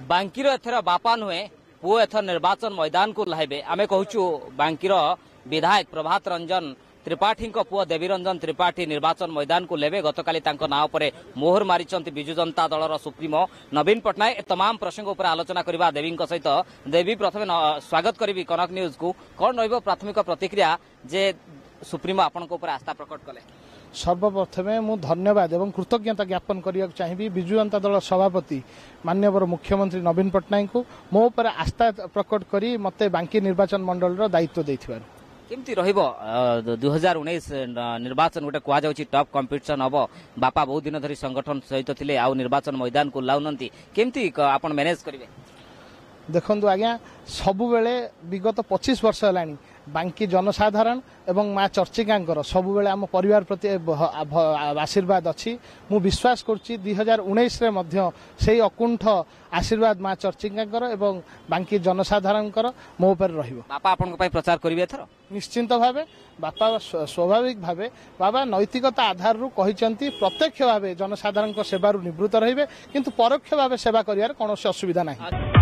बांकीर एथर बापा नुहे पुओ एथर निर्वाचन मैदान को लहाइबे। आमे कहूचु बांकीर विधायक प्रभात रंजन त्रिपाठी पुओ देवी रंजन त्रिपाठी निर्वाचन मैदान को लेबे। गतकाली तांको नाव परे मोहर मारिचंती बिजु जनता दलर सुप्रीमो नवीन पटनायक। तमाम प्रसंग उपर आलोचना करबा देवी सहित। देवी प्रथमे स्वागत करी कनक न्यूज को। कौन रहिबो प्राथमिक प्रतिक्रिया जे सुप्रीमो आपन को उपर आस्था प्रकट कले? सर्वप्रथमे मु धन्यवाद एवं कृतज्ञता ज्ञापन करिया चाहिए बिजु जनता दल सभापति माननीय मुख्यमंत्री नवीन पटनायक को मो पर आस्था प्रकट करी मते बांकी निर्वाचन मंडल रो दायित्व दैथिबार। केमती रहिबो 2019 निर्वाचन गोटे कुआ जाउची टॉप कंपटीशन हबो। बापा बहुत दिन धरी संगठन सहित थिले आ निर्वाचन मैदान को लाउनंती केमती आपण मैनेज करिवे? देखंतु आज्ञा सबु बेले विगत 25 वर्ष हलानी बांकी जनसाधारण एवं माँ चर्चिका सबु बेले आम परिवार प्रति आशीर्वाद अच्छी। मु विश्वास करुच्ची 2019 रे मध्य से अकुंठ आशीर्वाद माँ चर्चिका एवं बांकी जनसाधारण मो पर रहिबो। बापा आपन पई प्रचार करिवे एथरो? निश्चिंत भावे बापा स्वाभाविक भावे बाबा नैतिकता आधार रु कहिसंती प्रत्यक्ष भावे जनसाधारण सेवा निवृत्त रहिबे किंतु परोक्ष भावे सेवा करियार कोनोसी असुविधा नाही।